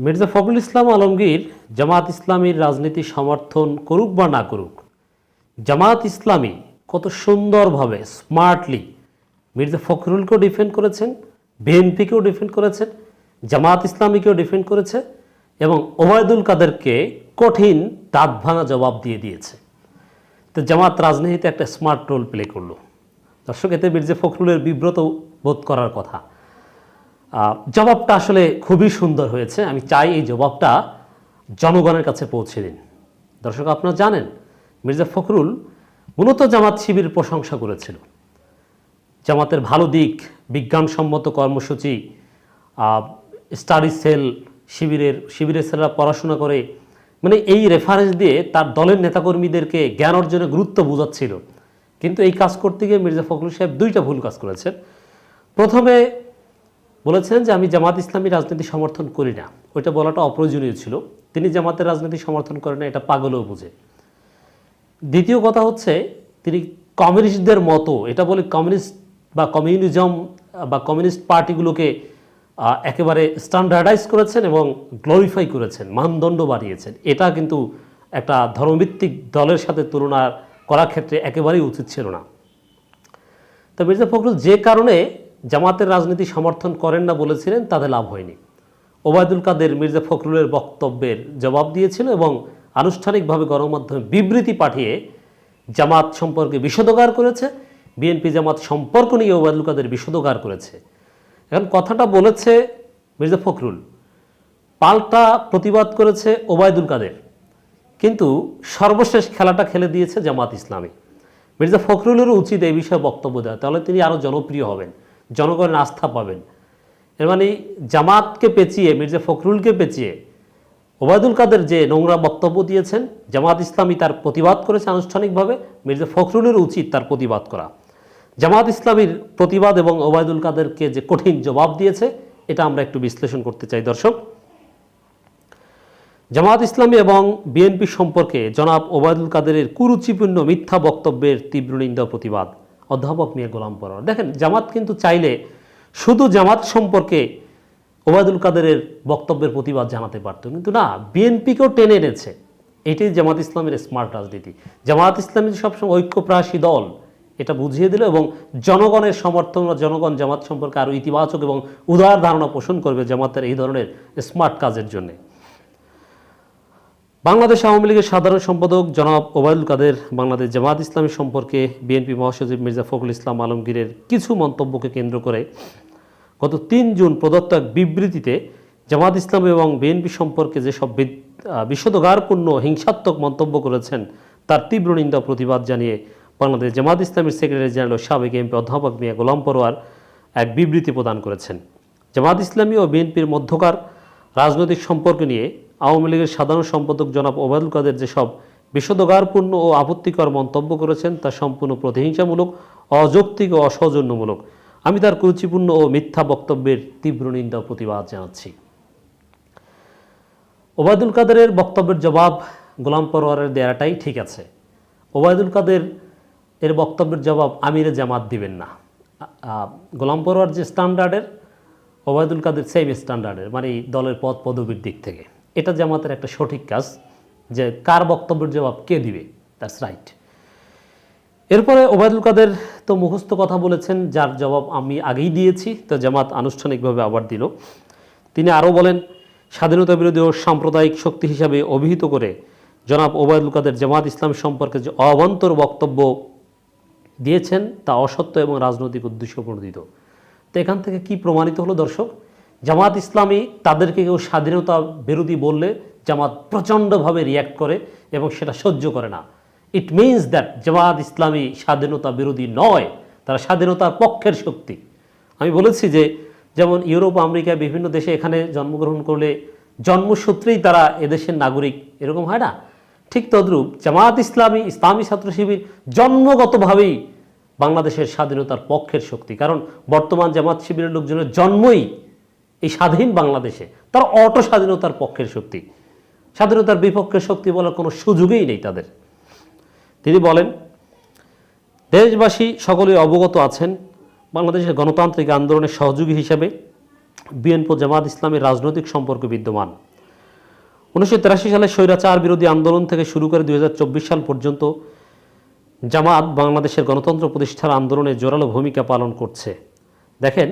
মির্জা ফখরুল ইসলাম আলমগীর জামাত ইসলামীর রাজনীতি সমর্থন করুক বা না করুক, জামাত ইসলামী কত সুন্দরভাবে স্মার্টলি মির্জা ফখরুলকেও ডিফেন্ড করেছেন, বিএনপিকেও ডিফেন্ড করেছেন, জামাত ইসলামীকেও ডিফেন্ড করেছে এবং ওবায়দুল কাদেরকে কঠিন দাঁত ভাঙা জবাব দিয়ে দিয়েছে। তো জামাত রাজনীতিতে একটা স্মার্ট রোল প্লে করলো। দর্শক, এতে মির্জা ফখরুলের বিব্রত বোধ করার কথা। জবাবটা আসলে খুবই সুন্দর হয়েছে। আমি চাই এই জবাবটা জনগণের কাছে পৌঁছে দিন। দর্শক, আপনারা জানেন মির্জা ফখরুল মূলত জামাত শিবিরের প্রশংসা করেছিল। জামাতের ভালো দিক, বিজ্ঞানসম্মত কর্মসূচি, স্টাডি সেল, শিবিরের ছেলেরা পড়াশোনা করে, মানে এই রেফারেন্স দিয়ে তার দলের নেতাকর্মীদেরকে জ্ঞান অর্জনে গুরুত্ব বোঝাচ্ছিল। কিন্তু এই কাজ করতে গিয়ে মির্জা ফখরুল সাহেব দুইটা ভুল কাজ করেছেন। প্রথমে বলেছেন যে আমি জামাত ইসলামী রাজনীতি সমর্থন করি না। ওইটা বলাটা অপ্রয়োজনীয় ছিল। তিনি জামাতের রাজনীতি সমর্থন করেন না, এটা পাগলেও বুঝে। দ্বিতীয় কথা হচ্ছে, তিনি কমিউনিস্টদের মতো, এটা বলে কমিউনিস্ট বা কমিউনিজম বা কমিউনিস্ট পার্টিগুলোকে একেবারে স্ট্যান্ডার্ডাইজ করেছেন এবং গ্লোরিফাই করেছেন, মানদণ্ড বাড়িয়েছেন। এটা কিন্তু একটা ধর্মভিত্তিক দলের সাথে তুলনা করার ক্ষেত্রে একেবারেই উচিত ছিল না। তো মির্জা ফখরুল যে কারণে জামাতের রাজনীতি সমর্থন করেন না বলেছিলেন, তাতে লাভ হয়নি। ওবায়দুল কাদের মির্জা ফখরুলের বক্তব্যের জবাব দিয়েছিল এবং আনুষ্ঠানিকভাবে গণমাধ্যমে বিবৃতি পাঠিয়ে জামাত সম্পর্কে বিষোদগার করেছে। বিএনপি জামাত সম্পর্ক নিয়ে ওবায়দুল কাদের বিষোদগার করেছে। এখন কথাটা বলেছে মির্জা ফখরুল, পাল্টা প্রতিবাদ করেছে ওবায়দুল কাদের, কিন্তু সর্বশেষ খেলাটা খেলে দিয়েছে জামাত ইসলামী। মির্জা ফখরুলেরও উচিত এই বিষয়ে বক্তব্য দেওয়া, তাহলে তিনি আরও জনপ্রিয় হবেন, জনগণের আস্থা পাবেন। এর মানে জামাতকে পেঁচিয়ে, মির্জা ফখরুলকে পেঁচিয়ে ওবায়দুল কাদের যে নোংরা বক্তব্য দিয়েছেন, জামাত ইসলামী তার প্রতিবাদ করেছে আনুষ্ঠানিকভাবে, মির্জা ফখরুলের উচিত তার প্রতিবাদ করা। জামাত ইসলামীর প্রতিবাদ এবং ওবায়দুল কাদেরকে যে কঠিন জবাব দিয়েছে, এটা আমরা একটু বিশ্লেষণ করতে চাই। দর্শক, জামাত ইসলামী এবং বিএনপি সম্পর্কে জনাব ওবায়দুল কাদেরের কুরুচিপূর্ণ মিথ্যা বক্তব্যের তীব্র নিন্দা প্রতিবাদ। অধ্যাপক মিয়া গোলাম পরোয়ার। দেখেন, জামাত কিন্তু চাইলে শুধু জামাত সম্পর্কে ওবায়দুল কাদেরের বক্তব্যের প্রতিবাদ জানাতে পারত, কিন্তু না, বিএনপিকেও টেনে এনেছে। এটাই জামাত ইসলামের স্মার্ট রাজনীতি। জামাত ইসলামী সবসময় ঐক্যপ্রাসী দল, এটা বুঝিয়ে দিল এবং জনগণের সমর্থন, জনগণ জামাত সম্পর্কে আরও ইতিবাচক এবং উদার ধারণা পোষণ করবে জামাতের এই ধরনের স্মার্ট কাজের জন্যে। বাংলাদেশ আওয়ামী লীগের সাধারণ সম্পাদক জনাব ওবায়দুল কাদের বাংলাদেশ জামাত ইসলামী সম্পর্কে বিএনপি মহাসচিব মির্জা ফখরুল ইসলাম আলমগীরের কিছু মন্তব্যকে কেন্দ্র করে গত ৩ জুন প্রদত্ত এক বিবৃতিতে জামাত ইসলামী এবং বিএনপি সম্পর্কে যেসব বিষোদগারপূর্ণ হিংসাত্মক মন্তব্য করেছেন, তার তীব্র নিন্দা প্রতিবাদ জানিয়ে বাংলাদেশ জামাত ইসলামীর সেক্রেটারি জেনারেল সাবেক এমপি অধ্যাপক মিয়া গোলাম পরোয়ার এক বিবৃতি প্রদান করেছেন। জামাত ইসলামী ও বিএনপির মধ্যকার রাজনৈতিক সম্পর্ক নিয়ে আওয়ামী লীগের সাধারণ সম্পাদক জনাব ওবায়দুল কাদের যেসব বিষোদগারপূর্ণ ও আপত্তিকর মন্তব্য করেছেন, তা সম্পূর্ণ প্রতিহিংসামূলক, অযৌক্তিক ও অসৌজন্যমূলক। আমি তার কুরুচিপূর্ণ ও মিথ্যা বক্তব্যের তীব্র নিন্দা প্রতিবাদ জানাচ্ছি। ওবায়দুল কাদেরের বক্তব্যের জবাব গোলাম পরোয়ারের দেয়াটাই ঠিক আছে। ওবায়দুল কাদের এর বক্তব্যের জবাব আমিরে জামাত দিবেন না। গোলাম পরোয়ার যে স্ট্যান্ডার্ডের, ওবায়দুল কাদের সেম স্ট্যান্ডার্ডের, মানে দলের পদ পদবীর দিক থেকে। এটা জামাতের একটা সঠিক কাজ, যে কার বক্তব্যের জবাব কে দিবে, দ্যাটস রাইট। এরপরে ওবায়দুল কাদের তো মুখস্থ কথা বলেছেন, যার জবাব আমি আগেই দিয়েছি, তো জামাত আনুষ্ঠানিকভাবে আবার দিল। তিনি আরও বলেন, স্বাধীনতা বিরোধী ও সাম্প্রদায়িক শক্তি হিসাবে অভিহিত করে জনাব ওবায়দুল কাদের জামাত ইসলাম সম্পর্কে যে অবান্তর বক্তব্য দিয়েছেন, তা অসত্য এবং রাজনৈতিক উদ্দেশ্য প্রণোদিত। তো এখান থেকে কি প্রমাণিত হলো দর্শক? জামাত ইসলামী তাদেরকে কেউ স্বাধীনতা বিরোধী বললে জামাত প্রচণ্ডভাবে রিয়্যাক্ট করে এবং সেটা সহ্য করে না। It means that Jamaat Islami স্বাধীনতা বিরোধী নয়, তারা স্বাধীনতার পক্ষের শক্তি। আমি বলেছি যে যেমন ইউরোপ, আমেরিকা, বিভিন্ন দেশে এখানে জন্মগ্রহণ করলে জন্মসূত্রেই তারা এদেশের নাগরিক, এরকম হয় না? ঠিক তদ্রূপ জামাত ইসলামী, ইসলামী ছাত্র শিবির জন্মগতভাবেই বাংলাদেশের স্বাধীনতার পক্ষের শক্তি। কারণ বর্তমান জামাত শিবিরের লোকজনের জন্মই এই স্বাধীন বাংলাদেশে, তার অটো স্বাধীনতার পক্ষের শক্তি। স্বাধীনতার বিপক্ষের শক্তি বলার কোনো সুযোগই নেই তাদের। তিনি বলেন, দেশবাসী সকলেই অবগত আছেন, বাংলাদেশের গণতান্ত্রিক আন্দোলনের সহযোগী হিসেবে বিএনপি জামাত ইসলামের রাজনৈতিক সম্পর্ক বিদ্যমান। 1983 সালে স্বৈরাচার বিরোধী আন্দোলন থেকে শুরু করে 2024 সাল পর্যন্ত জামাত বাংলাদেশের গণতন্ত্র প্রতিষ্ঠার আন্দোলনে জোরালো ভূমিকা পালন করছে। দেখেন,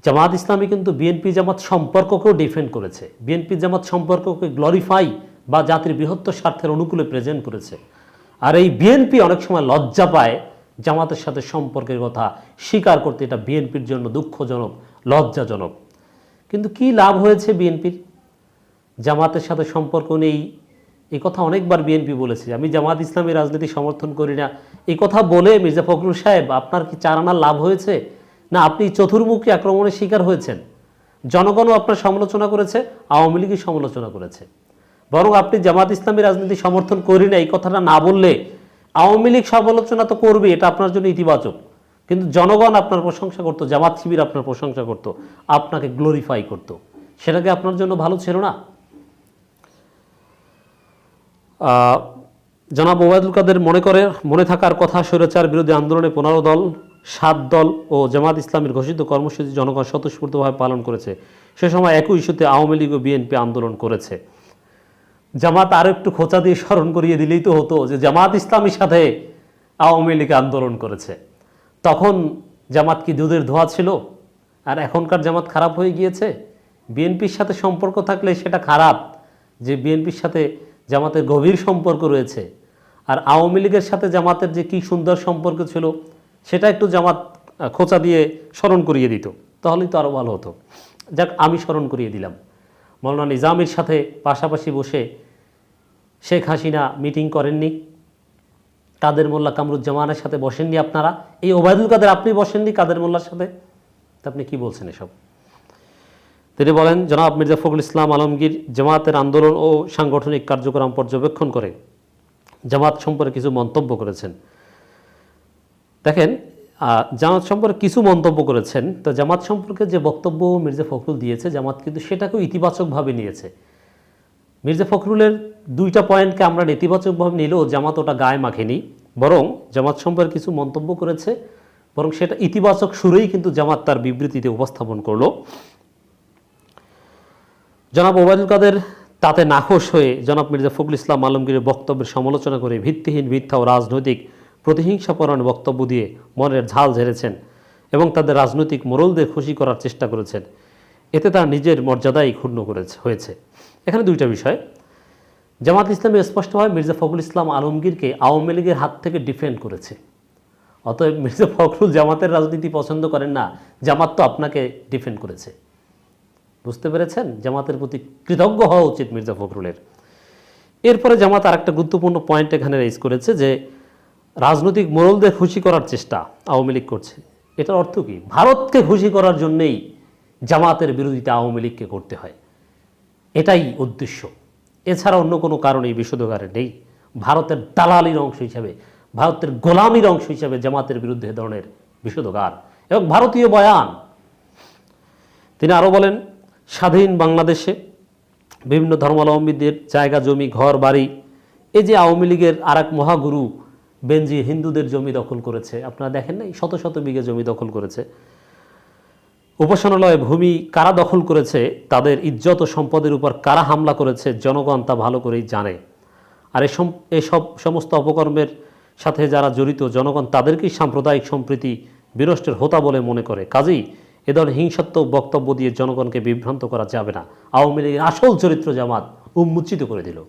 জামাত ইসলামী কিন্তু বিএনপি জামাত সম্পর্ককেও ডিফেন্ড করেছে, বিএনপি জামাত সম্পর্ককে গ্লোরিফাই বা জাতির বৃহত্তর স্বার্থের অনুকূলে প্রেজেন্ট করেছে। আর এই বিএনপি অনেক সময় লজ্জা পায় জামাতের সাথে সম্পর্কের কথা স্বীকার করতে। এটা বিএনপির জন্য দুঃখজনক, লজ্জাজনক। কিন্তু কি লাভ হয়েছে বিএনপির? জামাতের সাথে সম্পর্ক নেই এই কথা অনেকবার বিএনপি বলেছে। আমি জামাত ইসলামী রাজনীতি সমর্থন করি না এই কথা বলে মির্জা ফখরুল সাহেব আপনার কি 4 আনার লাভ হয়েছে? না আপনি চতুর্মুখী আক্রমণের শিকার হয়েছেন? জনগণও আপনার সমালোচনা করেছে, আওয়ামী লীগই সমালোচনা করেছে। বরং আপনি জামাত ইসলামী রাজনীতি সমর্থন করি না এই কথাটা না বললে আওয়ামী লীগ সমালোচনা তো করবে, এটা আপনার জন্য ইতিবাচক। কিন্তু জনগণ আপনার প্রশংসা করতো, জামাত শিবির আপনার প্রশংসা করতো, আপনাকে গ্লোরিফাই করতো। সেটা কি আপনার জন্য ভালো ছিল না? জনাব ওবায়দুল কাদের মনে থাকার কথা, স্বৈরাচার বিরোধী আন্দোলনে 15 দল, 7 দল ও জামাত ইসলামীর ঘোষিত কর্মসূচি জনগণ স্বতঃস্ফূর্তভাবে পালন করেছে। সে সময় একই ইস্যুতে আওয়ামী লীগ ও বিএনপি আন্দোলন করেছে। জামাত আরও একটু খোঁচা দিয়ে স্মরণ করিয়ে দিলেই তো হতো যে জামাত ইসলামীর সাথে আওয়ামী লীগ আন্দোলন করেছে। তখন জামাত কি দুধের ধোয়া ছিল? আর এখনকার জামাত খারাপ হয়ে গিয়েছে? বিএনপির সাথে সম্পর্ক থাকলে সেটা খারাপ যে বিএনপির সাথে জামাতের গভীর সম্পর্ক রয়েছে। আর আওয়ামী লীগের সাথে জামাতের যে কি সুন্দর সম্পর্ক ছিল সেটা একটু জামাত খোঁচা দিয়ে স্মরণ করিয়ে দিত, তাহলেই তো আরও ভালো হতো। যাক, আমি স্মরণ করিয়ে দিলাম। মৌলানা নিজামীর সাথে পাশাপাশি বসে শেখ হাসিনা মিটিং করেননি? কাদের মোল্লা কামরুজ্জামানের সাথে বসেননি আপনারা? এই ওবায়দুল কাদের আপনি বসেননি কাদের মোল্লার সাথে? তা আপনি কি বলছেন এসব? তিনি বলেন, জনাব মির্জা ফখরুল ইসলাম আলমগীর জামাতের আন্দোলন ও সাংগঠনিক কার্যক্রম পর্যবেক্ষণ করে জামাত সম্পর্কে কিছু মন্তব্য করেছেন। দেখেন, জামাত সম্পর্কে কিছু মন্তব্য করেছেন, তো জামাত সম্পর্কে যে বক্তব্য মির্জা ফখরুল দিয়েছে জামাত কিন্তু সেটাকেও ইতিবাচকভাবে নিয়েছে। মির্জা ফখরুলের 2টা পয়েন্টকে আমরা নেতিবাচকভাবে নিলেও জামাত ওটা গায়ে মাখেনি, বরং জামাত সম্পর্কে কিছু মন্তব্য করেছে, বরং সেটা ইতিবাচক সুরেই কিন্তু জামাত তার বিবৃতিতে উপস্থাপন করলো। জনাব ওবায়দুল কাদের তাতে নাখোশ হয়ে জনাব মির্জা ফখরুল ইসলাম আলমগীরের বক্তব্যের সমালোচনা করে ভিত্তিহীন, মিথ্যা ও রাজনৈতিক প্রতিহিংসাপরায়ণ বক্তব্য দিয়ে মনের ঝাল ঝেড়েছেন এবং তাদের রাজনৈতিক মোড়লদের খুশি করার চেষ্টা করেছেন। এতে তার নিজের মর্যাদাই ক্ষুণ্ণ হয়েছে। এখানে 2টা বিষয়। জামাত ইসলামী স্পষ্টভাবে মির্জা ফখরুল ইসলাম আলমগীরকে আওয়ামী লীগের হাত থেকে ডিফেন্ড করেছে। অতএব মির্জা ফখরুল জামাতের রাজনীতি পছন্দ করেন না, জামাত তো আপনাকে ডিফেন্ড করেছে। বুঝতে পেরেছেন? জামাতের প্রতি কৃতজ্ঞ হওয়া উচিত মির্জা ফখরুলের। এরপরে জামাত আরেকটা গুরুত্বপূর্ণ পয়েন্ট এখানে রেজ করেছে যে রাজনৈতিক মোড়লদের খুশি করার চেষ্টা আওয়ামী লীগ করছে। এটার অর্থ কি? ভারতকে খুশি করার জন্যেই জামাতের বিরোধিতা আওয়ামী লীগকে করতে হয়, এটাই উদ্দেশ্য। এছাড়া অন্য কোনো কারণ এই বিষোদগারে নেই। ভারতের দালালির অংশ হিসাবে, ভারতের গোলামির অংশ হিসাবে জামাতের বিরুদ্ধে এ ধরনের বিষোদগার এবং ভারতীয় বয়ান। তিনি আরও বলেন, স্বাধীন বাংলাদেশে বিভিন্ন ধর্মাবলম্বীদের জায়গা, জমি, ঘর বাড়ি, এই যে আওয়ামী লীগের আর এক মহাগুরু বেনজির হিন্দুদের জমি দখল করেছে, আপনারা দেখেন নাই? শত শত বিঘে জমি দখল করেছে। উপাসনালয় ভূমি কারা দখল করেছে, তাদের ইজ্জত ও সম্পদের উপর কারা হামলা করেছে, জনগণ তা ভালো করেই জানে। আর এসব সমস্ত অপকর্মের সাথে যারা জড়িত, জনগণ তাদেরকেই সাম্প্রদায়িক সম্প্রীতি বিনষ্টের হোতা বলে মনে করে। কাজেই এ ধরনের হিংসাত্মক বক্তব্য দিয়ে জনগণকে বিভ্রান্ত করা যাবে না। আওয়ামী লীগের আসল চরিত্র জামাত উন্মোচিত করে দিল।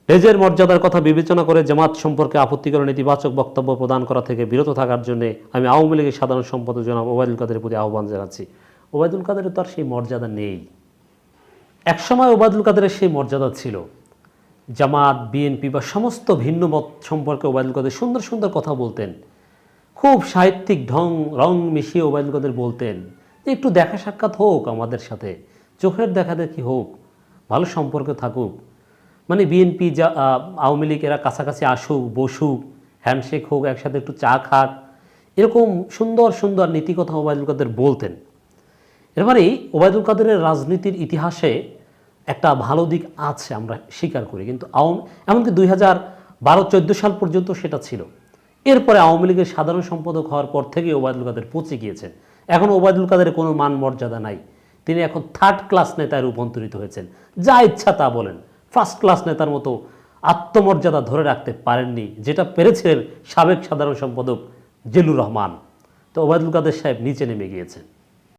নিজের মর্যাদার কথা বিবেচনা করে জামাত সম্পর্কে আপত্তিকর নেতিবাচক বক্তব্য প্রদান করা থেকে বিরত থাকার জন্য আমি আওয়ামী লীগের সাধারণ সম্পাদক জনাব ওবায়দুল কাদেরের প্রতি আহ্বান জানাচ্ছি। ওবায়দুল কাদেরের তো আর সেই মর্যাদা নেই। একসময় ওবায়দুল কাদেরের সেই মর্যাদা ছিল। জামাত, বিএনপি বা সমস্ত ভিন্ন মত সম্পর্কে ওবায়দুল কাদের সুন্দর সুন্দর কথা বলতেন। খুব সাহিত্যিক রং মিশিয়ে ওবায়দুল কাদের বলতেন যে একটু দেখা সাক্ষাৎ হোক আমাদের সাথে, চোখের দেখা দেখি হোক, ভালো সম্পর্ক থাকুক। মানে বিএনপি আওয়ামী লীগ এরা কাছাকাছি আসুক, বসুক, হ্যান্ডশেক হোক, একসাথে একটু চা খাক, এরকম সুন্দর সুন্দর নীতি কথা ওবায়দুল কাদের বলতেন। এর মানে ওবায়দুল কাদেরের রাজনীতির ইতিহাসে একটা ভালো দিক আছে, আমরা স্বীকার করি। কিন্তু এমনকি 2012-14 সাল পর্যন্ত সেটা ছিল। এরপরে আওয়ামী লীগের সাধারণ সম্পাদক হওয়ার পর থেকে ওবায়দুল কাদের পচে গিয়েছেন। এখন ওবায়দুল কাদের কোনো মান মর্যাদা নাই। তিনি এখন থার্ড ক্লাস নেতায় রূপান্তরিত হয়েছেন। যা ইচ্ছা তা বলেন, ফার্স্ট ক্লাস নেতার মতো আত্মমর্যাদা ধরে রাখতে পারেননি, যেটা পেরেছিলেন সাবেক সাধারণ সম্পাদক জিল্লুর রহমান। তো ওবায়দুল কাদের সাহেব নিচে নেমে গিয়েছেন।